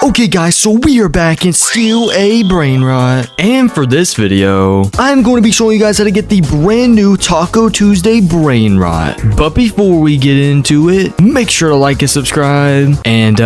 Okay guys, so we are back in still a Brainrot. And for this video, I'm going to be showing you guys how to get the brand new Taco Tuesday Brainrot. But before we get into it, make sure to like and subscribe. And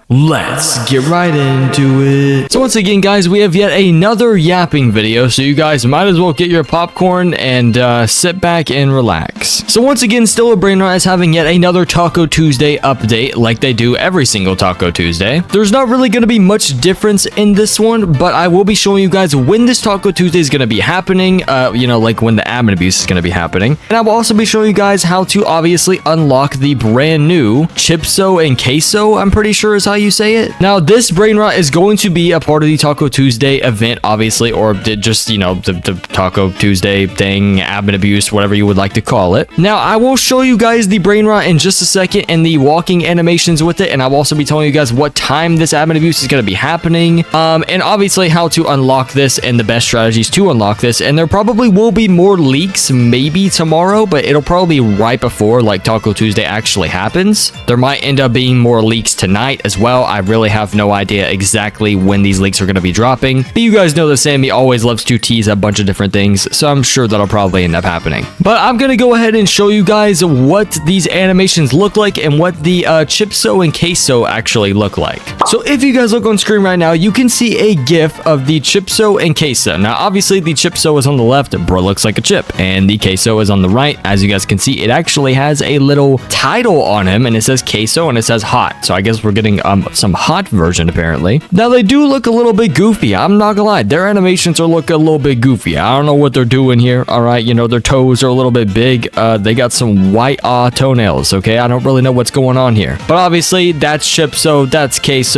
let's get right into it. So once again guys, we have yet another yapping video. So you guys might as well get your popcorn and sit back and relax. So once again, still a Brainrot is having yet another Taco Tuesday update like they do every single Taco Tuesday. There's not really going to be much difference in this one, but I will be showing you guys when this Taco Tuesday is going to be happening, you know, like when the admin abuse is going to be happening. And I will also be showing you guys how to obviously unlock the brand new Chipso and Queso, I'm pretty sure is how you say it. Now, this Brainrot is going to be a part of the Taco Tuesday event, obviously, or just, you know, the Taco Tuesday thing, admin abuse, whatever you would like to call it. Now, I will show you guys the Brainrot in just a second and the walking animations with it, and I'll also be telling you guys what time this admin abuse is going to be happening, and obviously how to unlock this and the best strategies to unlock this. And there probably will be more leaks maybe tomorrow, but it'll probably be right before like Taco Tuesday actually happens. There might end up being more leaks tonight as well. I really have no idea exactly when these leaks are going to be dropping, but you guys know that Sammy always loves to tease a bunch of different things, so I'm sure that'll probably end up happening. But I'm going to go ahead and show you guys what these animations look like and what the Chipso and Queso actually look like. So if you guys look on screen right now, you can see a GIF of the Chipso and Queso. Now, obviously, the Chipso is on the left. Bro looks like a chip. And the Queso is on the right. As you guys can see, it actually has a little title on him, and it says Queso, and it says hot. So I guess we're getting some hot version, apparently. Now, they do look a little bit goofy. I'm not gonna lie. Their animations are looking a little bit goofy. I don't know what they're doing here, all right? You know, their toes are a little bit big. They got some white toenails, okay? I don't really know what's going on here. But obviously, that's Chipso, that's Queso.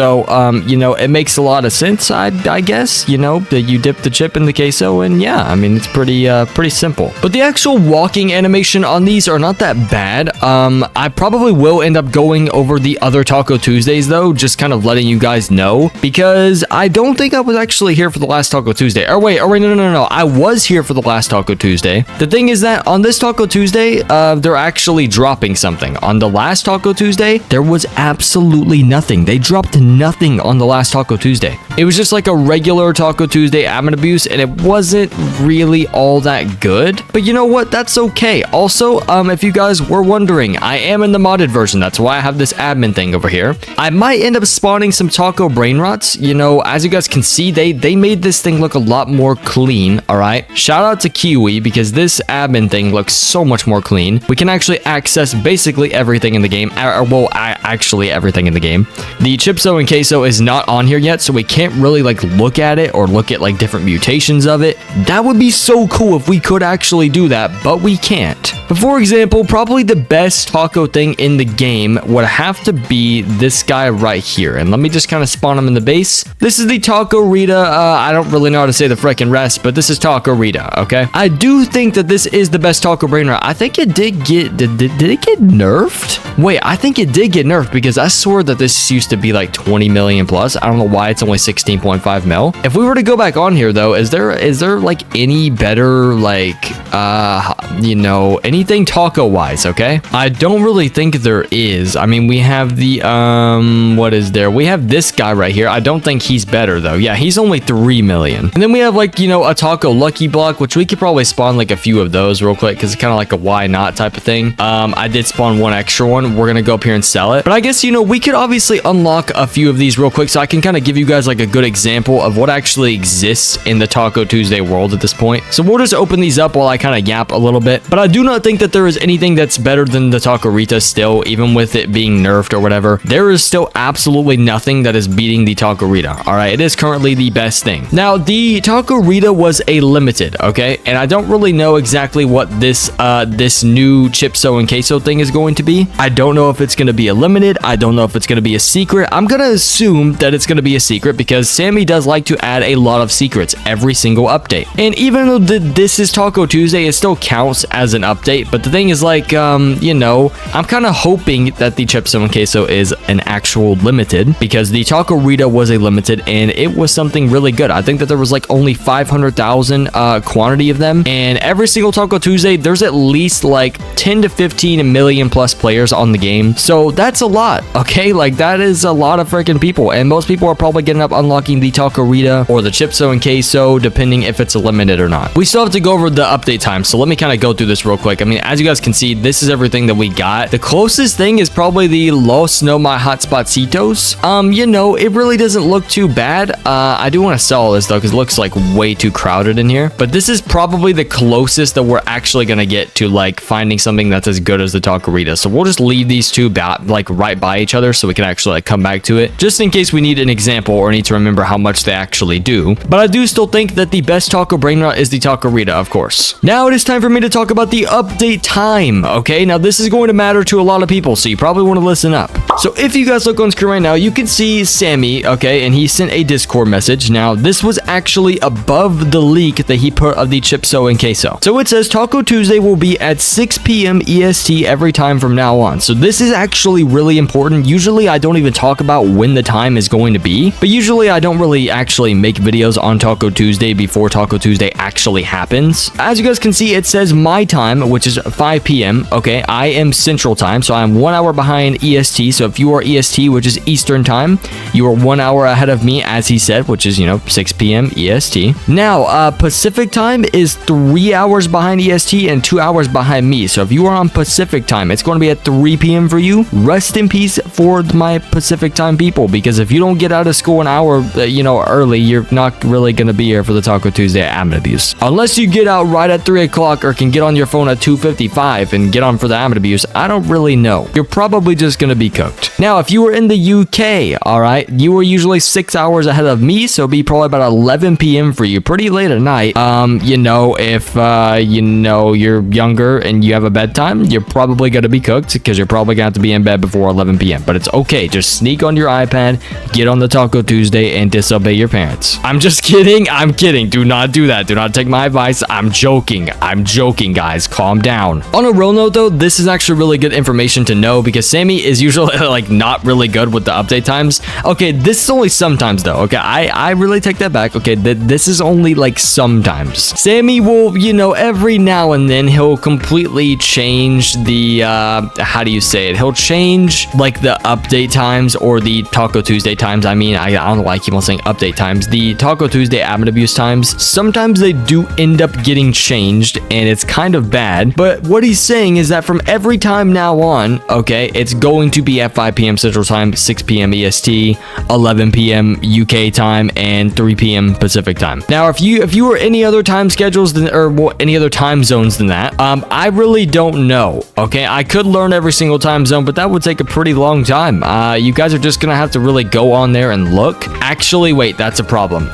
You know, it makes a lot of sense, I guess, you know, that you dip the chip in the queso, and yeah, I mean, it's pretty simple. But the actual walking animation on these are not that bad. I probably will end up going over the other Taco Tuesdays, though, just kind of letting you guys know, because I don't think I was actually here for the last Taco Tuesday. Or wait, no. I was here for the last Taco Tuesday. The thing is that on this Taco Tuesday, they're actually dropping something. On the last Taco Tuesday, there was absolutely nothing. They dropped nothing on the last Taco Tuesday. It was just like a regular Taco Tuesday admin abuse, and it wasn't really all that good. But you know what? That's okay. Also, if you guys were wondering, I am in the modded version. That's why I have this admin thing over here. I might end up spawning some Taco Brainrots. You know, as you guys can see, they made this thing look a lot more clean, all right? Shout out to Kiwi, because this admin thing looks so much more clean. We can actually access basically everything in the game. Well, actually everything in the game. The Chipso and Queso is not on here yet, so we can't really like look at it or look at like different mutations of it. That would be so cool if we could actually do that, but we can't. But for example, probably the best taco thing in the game would have to be this guy right here. And let me just kind of spawn him in the base. This is the Taco Rita. I don't really know how to say the freaking rest, but this is Taco Rita, okay? I do think that this is the best Taco Brainrot. I think it did get... Did it get nerfed? Wait, I think it did get nerfed, because I swore that this used to be like 20 million plus. I don't know why it's only 16.5 mil. If we were to go back on here though, is there like any better like you know, anything taco wise? Okay, I don't really think there is. I mean, we have the what is there? We have this guy right here. I don't think he's better though. Yeah, he's only 3 million. And then we have like, you know, a taco lucky block, which we could probably spawn like a few of those real quick, because it's kind of like a why not type of thing. I did spawn one extra one. We're gonna go up here and sell it, but I guess, you know, we could obviously unlock a few of these real quick, so I can kind of give you guys like a good example of what actually exists in the Taco Tuesday world at this point. So we'll just open these up while I kind of yap a little bit, but I do not think that there is anything that's better than the Taco Rita still, even with it being nerfed or whatever. There is still absolutely nothing that is beating the Taco Rita. All right, it is currently the best thing. Now, the Taco Rita was a limited, okay, and I don't really know exactly what this this new Chipso and Queso thing is going to be. I don't know if it's going to be a limited. I don't know if it's going to be a secret. I'm going to assume that it's going to be a secret, because Sammy does like to add a lot of secrets every single update. And even though this is Taco Tuesday, it still counts as an update. But the thing is, like, you know, I'm kind of hoping that the Chipso and Queso is an actual limited, because the Taco Rita was a limited and it was something really good. I think that there was like only 500,000 quantity of them, and every single Taco Tuesday there's at least like 10 to 15 million plus players on the game. So that's a lot, okay? Like, that is a lot of freaking 1,000 people, and most people are probably getting up unlocking the Taquerita or the Chipso and Queso, depending if it's limited or not. We still have to go over the update time, so let me kind of go through this real quick. I mean, as you guys can see, this is everything that we got. The closest thing is probably the Los No My Hotspotcitos. You know, it really doesn't look too bad. I do want to sell this though, because it looks like way too crowded in here, but this is probably the closest that we're actually gonna get to like finding something that's as good as the Taquerita. So we'll just leave these two like right by each other so we can actually like come back to it, just in case we need an example or need to remember how much they actually do. But I do still think that the best taco Brainrot is the Taquerita, of course. Now it is time for me to talk about the update time. Okay, now this is going to matter to a lot of people, so you probably want to listen up. So if you guys look on screen right now, you can see Sammy, okay, and he sent a Discord message. Now this was actually above the leak that he put of the Chipso and Queso. So it says Taco Tuesday will be at 6 p.m. EST every time from now on. So this is actually really important. Usually I don't even talk about when the time is going to be, but usually I don't really actually make videos on Taco Tuesday before Taco Tuesday actually happens. As you guys can see, it says my time, which is 5 p.m. Okay, I am Central Time, so I'm 1 hour behind EST. So if you are EST, which is Eastern Time, you are 1 hour ahead of me, as he said, which is, you know, 6 p.m. EST. Now, Pacific Time is 3 hours behind EST and 2 hours behind me. So if you are on Pacific Time, it's going to be at 3 p.m. for you. Rest in peace for my Pacific Time people, because if you don't get out of school an hour, you know, early, you're not really going to be here for the Taco Tuesday Amitabuse. Unless you get out right at 3 o'clock or can get on your phone at 2:55 and get on for the Amitabuse, I don't really know. You're probably just going to be cooked. Now, if you were in the UK, all right, you were usually 6 hours ahead of me, so it'd be probably about 11 p.m. for you, pretty late at night. You know, if, you know, you're younger and you have a bedtime, you're probably going to be cooked because you're probably going to have to be in bed before 11 p.m. But it's okay. Just sneak on your iPad, get on the Taco Tuesday, and disobey your parents. I'm just kidding. I'm kidding. Do not do that. Do not take my advice. I'm joking. I'm joking, guys. Calm down. On a real note, though, this is actually really good information to know because Sammy is usually like not really good with the update times. Okay, this is only sometimes though. Okay, I really take that back. Okay, this is only like sometimes. Sammy will, you know, every now and then he'll completely change the how do you say it? He'll change like the update times or the Taco Tuesday times. I mean, I don't know why I keep on saying update times. The Taco Tuesday Amitabuse times, sometimes they do end up getting changed and it's kind of bad. But what he's saying is that from every time now on, okay, it's going to be at 5 p.m. Central Time, 6 p.m. EST, 11 p.m. UK time, and 3 p.m. Pacific Time. Now, if you were any other time schedules than, or any other time zones than that, I really don't know. Okay, I could learn every single time zone, but that would take a pretty long time. You guys are just gonna have to really go on there and look. Actually, wait, that's a problem.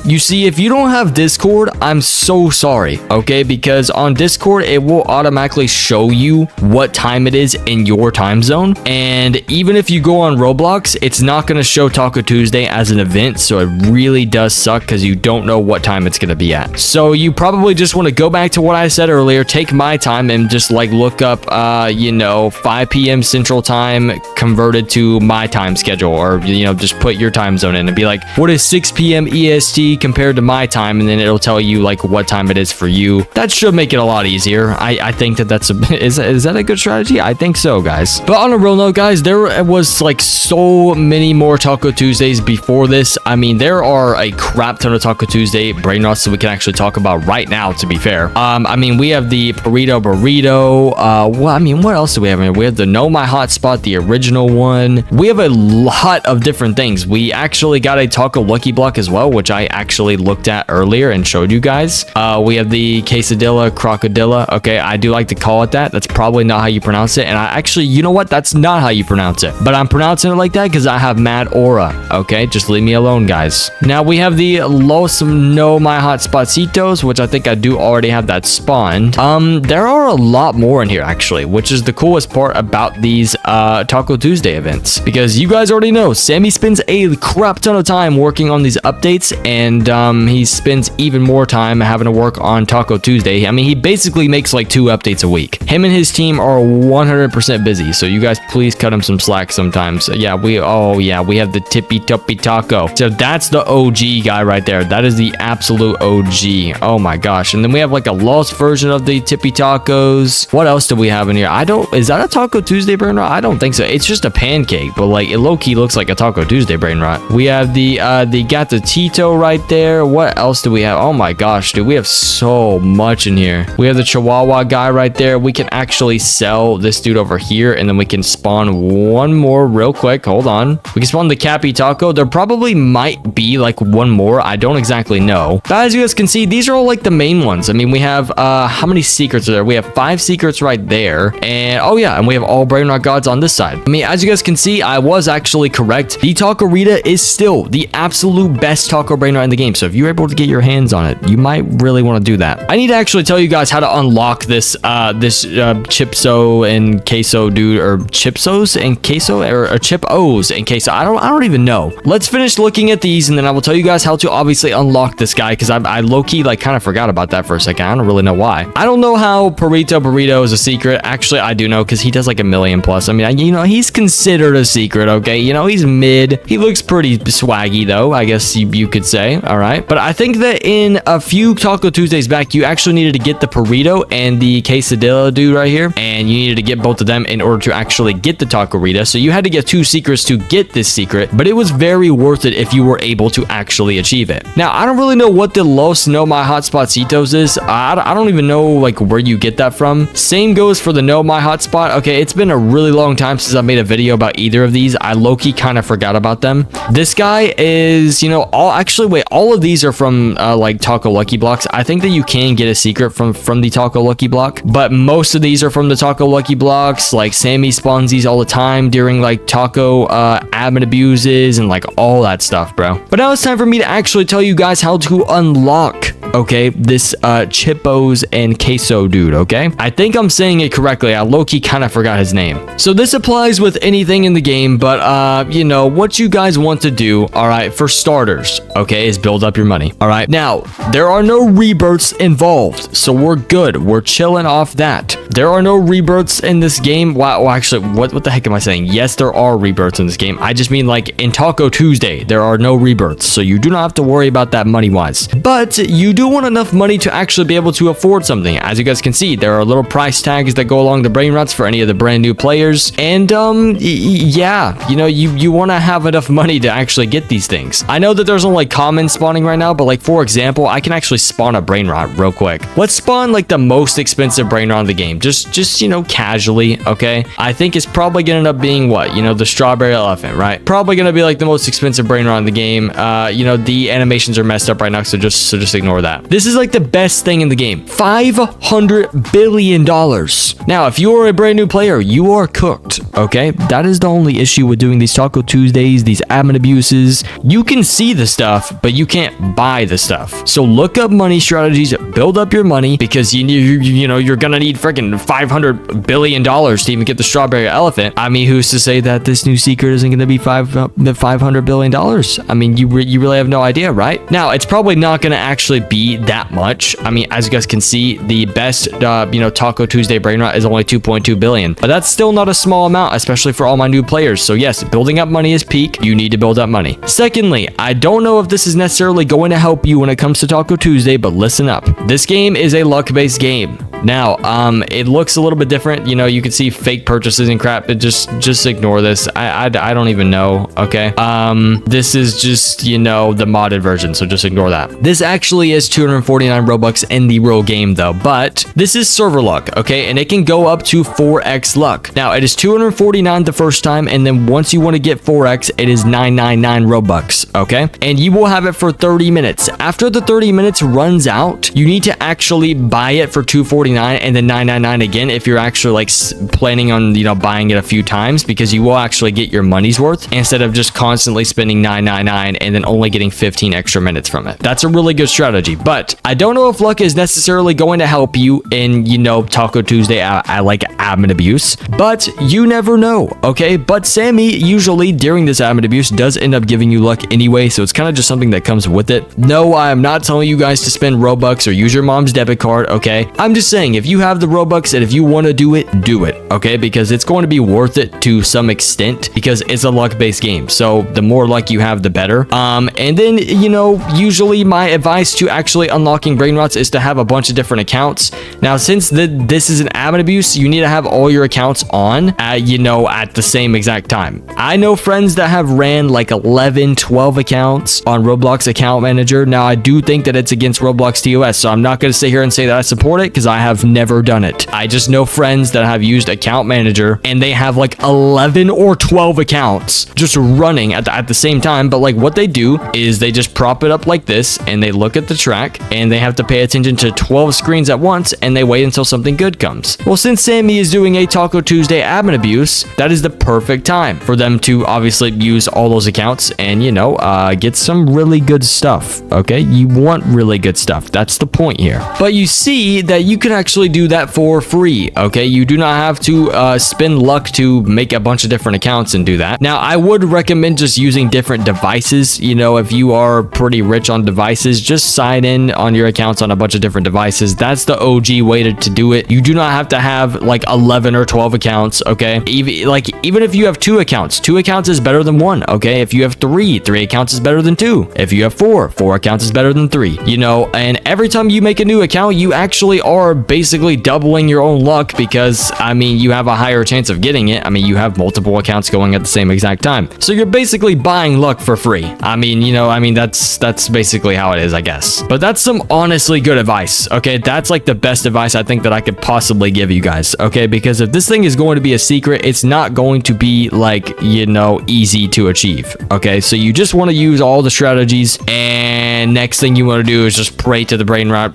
You see, if you don't have Discord, I'm so sorry. Okay, because on Discord it will automatically show you what time it is in your time zone, and even if you go on Roblox, it's not going to show Taco Tuesday as an event, so it really does suck because you don't know what time it's going to be at. So you probably just want to go back to what I said earlier, take my time and just like look up you know, 5 p.m. Central Time converted to my time schedule, or you know, just put your time zone in and be like, what is 6 p.m. EST compared to my time, and then it'll tell you like what time it is for you. That should make it a lot easier. I think that's is that a good strategy? I think so, guys. But on a real note, guys, there was like so many more Taco Tuesdays before this. I mean, there are a crap ton of Taco Tuesday Brainrots that we can actually talk about right now, to be fair. I mean, we have the burrito. Well, I mean, what else do we have here? We have the Know My Hotspot, the original one. We have a lot of different things. We actually got a Taco Lucky Block as well, which I actually looked at earlier and showed you guys. We have the Quesadilla Crocodilla. Okay, I do like to call it that. That's probably not how you pronounce it. And I actually, you know what? That's not how you pronounce it. But I'm pronouncing it like that because I have mad aura. Okay, just leave me alone, guys. Now we have the Los No My Hotspotcitos, which I think I do already have that spawned. There are a lot more in here actually, which is the coolest part about these Taco Tuesday events, because you guys already know Sammy spends a crap ton of time working on these updates, and he spends even more time having to work on Taco Tuesday. I mean, he basically makes like 2 updates a week. Him and his team are 100% busy, so you guys please cut him some slack sometimes. Yeah, we have the Tippy Toppy Taco. So that's the OG guy right there. That is the absolute OG. Oh my gosh. And then we have like a lost version of the Tippy Tacos. What else do we have in here? Is that a Taco Tuesday burner? I don't think so. It's just a pancake, but like it low-key looks like a Taco Tuesday brain rot. We have the Gattatito right there. What else do we have? Oh my gosh, dude, we have so much in here. We have the Chihuahua guy right there. We can actually sell this dude over here, and then we can spawn one more real quick. Hold on. We can spawn the Cappy Taco. There probably might be like one more. I don't exactly know. But as you guys can see, these are all like the main ones. I mean, we have how many secrets are there? We have 5 secrets right there. And oh yeah, and we have all Brainrot gods on this side. I mean, as you guys can see, I was actually correct. The Taco-Rita is still the absolute best Taco Brainrot in the game. So if you're able to get your hands on it, you might really want to do that. I need to actually tell you guys how to unlock this Chipso and Queso dude, or Chipsos and Queso, or Chip-O's and Queso. I don't even know. Let's finish looking at these, and then I will tell you guys how to obviously unlock this guy, because I low-key like kind of forgot about that for a second. I don't really know why. I don't know how Burrito is a secret. Actually, I do know, because he does like 1 million plus. I mean, you know, he's considered a secret, okay? You know, he's mid. He looks pretty swaggy though, I guess you could say. All right, but I think that in a few Taco Tuesdays back, you actually needed to get the Burrito and the Quesadilla dude right here, and you needed to get both of them in order to actually get the Taco-Rita. So you had to get 2 secrets to get this secret, but it was very worth it if you were able to actually achieve it. Now, I don't really know what the Los No My Hotspotsitos is. I don't even know like where you get that from. Same goes for the No My Hotspot. Okay, it's been a really long time since I made a video about either of these. I low-key kind of forgot about them. This guy is, you know, all of these are from like Taco Lucky Blocks. I think that you can get a secret from the Taco Lucky Block, but most of these are from the Taco Lucky Blocks. Like Sammy spawns these all the time during like Taco admin abuses and like all that stuff, bro. But now it's time for me to actually tell you guys how to unlock, okay, this Chipos and Queso dude, okay? I think I'm saying it correctly. I low-key kind of forgot his name. So this applies with anything in the game, but you know, what you guys want to do, all right, for starters, okay, is build up your money. All right, now there are no rebirths involved, so we're good. We're chilling off that. There are no rebirths in this game. Wow, actually, what the heck am I saying? Yes, there are rebirths in this game. I just mean like in Taco Tuesday, there are no rebirths, so you do not have to worry about that money-wise. But you do want enough money to actually be able to afford something. As you guys can see, there are little price tags that go along the Brainrots for any of the brand new players. And yeah, you know, you want to have enough money to actually get these things. I know that there's only like common spawning right now, but like for example, I can actually spawn a Brainrot real quick. Let's spawn like the most expensive Brainrot in the game, just you know, casually. Okay, I think it's probably gonna end up being what, you know, the strawberry elephant, right? Probably gonna be like the most expensive Brainrot in the game. You know, the animations are messed up right now, so just ignore that. This is like the best thing in the game. $500 billion. Now, if you are a brand new player, you are cooked. Okay, that is the only issue with doing these Taco Tuesdays, these admin abuses. You can see the stuff, but you can't buy the stuff. So look up money strategies, build up your money, because you know, you're gonna need freaking $500 billion to even get the strawberry elephant. I mean, who's to say that this new secret isn't gonna be $500 billion? I mean, you really have no idea, right? Now, it's probably not gonna actually be that much. I mean, as you guys can see, the best you know, Taco Tuesday Brainrot is only 2.2 billion, but that's still not a small amount, especially for all my new players. So yes, building up money is peak. You need to build up money. Secondly, I don't know if this is necessarily going to help you when it comes to Taco Tuesday, but listen up. This game is a luck-based game. Now, it looks a little bit different. You know, you can see fake purchases and crap, but just ignore this. I don't even know, okay? This is just, you know, the modded version, so just ignore that. This actually is 249 Robux in the real game, though, but this is server luck, okay? And it can go up to 4x luck. Now, it is 249 the first time, and then once you want to get 4x, it is 999 Robux, okay? And you will have it for 30 minutes. After the 30 minutes runs out, you need to actually buy it for 249 and then 999 again if you're actually like planning on, you know, buying it a few times, because you will actually get your money's worth instead of just constantly spending 999 and then only getting 15 extra minutes from it. That's a really good strategy, but I don't know if luck is necessarily going to help you in, you know, Taco Tuesday I like admin abuse, but you never know, okay? But Sammy usually during this admin abuse does end up giving you luck anyway, so it's kind of just something that comes with it. No, I am not telling you guys to spend Robux or use your mom's debit card, okay? I'm just saying saying, if you have the Robux and if you want to do it, okay? Because it's going to be worth it to some extent because it's a luck-based game. So the more luck you have, the better. And then, you know, usually my advice to actually unlocking Brainrots is to have a bunch of different accounts. Now, since this is an admin abuse, you need to have all your accounts on, you know, at the same exact time. I know friends that have ran like 11, 12 accounts on Roblox Account Manager. Now, I do think that it's against Roblox TOS, so I'm not going to sit here and say that I support it because I have never done it. I just know friends that have used Account Manager and they have like 11 or 12 accounts just running at the same time. But like what they do is they just prop it up like this and they look at the track and they have to pay attention to 12 screens at once and they wait until something good comes. Well, since Sammy is doing a Taco Tuesday admin abuse, that is the perfect time for them to obviously use all those accounts and, you know, get some really good stuff. Okay, you want really good stuff. That's the point here. But you see that you can actually do that for free. Okay, you do not have to spend luck to make a bunch of different accounts and do that. Now, I would recommend just using different devices. You know, if you are pretty rich on devices, just sign in on your accounts on a bunch of different devices. That's the OG way to do it. You do not have to have like 11 or 12 accounts. Okay, even if you have 2 accounts is better than 1. Okay, if you have 3 accounts is better than 2. If you have 4 accounts is better than 3. You know, and every time you make a new account, you actually are basically doubling your own luck because, I mean, you have a higher chance of getting it. I mean, you have multiple accounts going at the same exact time. So you're basically buying luck for free. I mean, you know, I mean, that's basically how it is, I guess. But that's some honestly good advice, okay? That's like the best advice I think that I could possibly give you guys, okay? Because if this thing is going to be a secret, it's not going to be like, you know, easy to achieve, okay? So you just want to use all the strategies, and next thing you want to do is just pray to the Brainrot,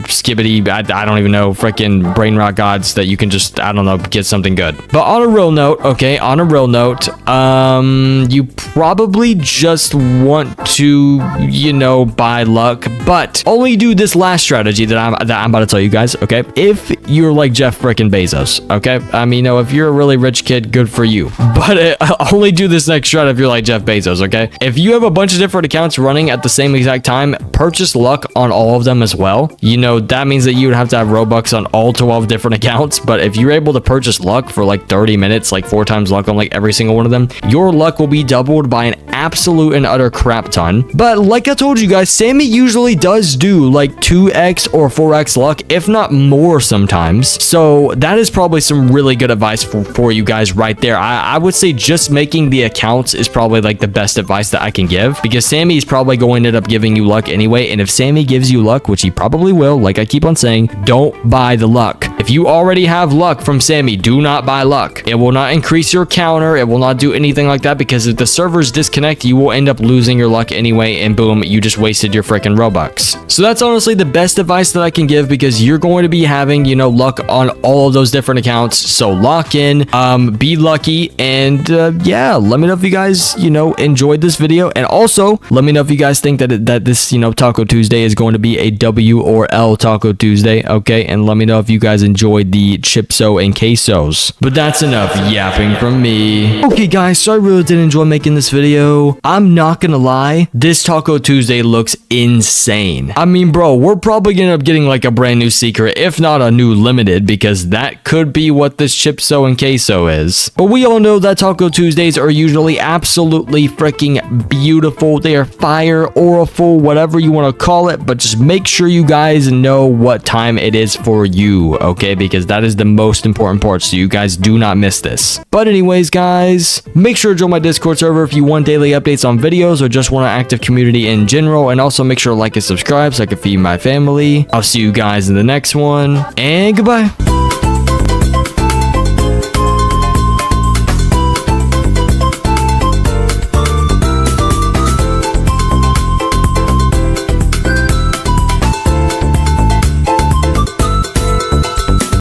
skibbity, I don't even know, freaking Brainrot gods that you can just, I don't know, get something good. But on a real note, okay, on a real note, you probably just want to, you know, buy luck, but only do this last strategy that I'm about to tell you guys, okay? If you're like Jeff frickin' Bezos, okay? I mean, you know, if you're a really rich kid, good for you. But only do this next strat if you're like Jeff Bezos, okay? If you have a bunch of different accounts running at the same exact time, purchase luck on all of them as well. You know, that means that you would have to have Robux on all 12 different accounts, but if you're able to purchase luck for like 30 minutes, like 4 times luck on like every single one of them, your luck will be doubled by an absolute and utter crap ton. But like I told you guys, Sammy usually does do like 2x or 4x luck, if not more sometimes. So that is probably some really good advice for you guys right there. I would say just making the accounts is probably like the best advice that I can give, because Sammy is probably going to end up giving you luck anyway. And if Sammy gives you luck, which he probably will, like I keep on saying, don't buy the luck. If you already have luck from Sammy, do not buy luck. It will not increase your counter. It will not do anything like that, because if the servers disconnect, you will end up losing your luck anyway, and boom, you just wasted your freaking Robux. So that's honestly the best advice that I can give, because you're going to be having, you know, luck on all of those different accounts. So lock in, be lucky, and yeah, let me know if you guys, you know, enjoyed this video, and also let me know if you guys think that this, you know, Taco Tuesday is going to be a W or L Taco Tuesday, okay? And let me know if you guys enjoyed the Chipso and Quesos. But that's enough yapping from me. Okay guys, so I really did enjoy making this video. I'm not gonna lie, this Taco Tuesday looks insane. I mean, bro, we're probably gonna end up getting like a brand new secret, if not a new limited, because that could be what this Chipso and Queso is. But we all know that Taco Tuesdays are usually absolutely freaking beautiful. They are fire, auriful, whatever you want to call it, but just make sure you guys know what time it is for you, okay? Because that is the most important part, so you guys do not miss this. But anyways, guys, make sure to join my Discord server if you want daily updates on videos or just want an active community in general, and also make sure to like and subscribe so I can feed my family. I'll see you guys in the next one, and goodbye.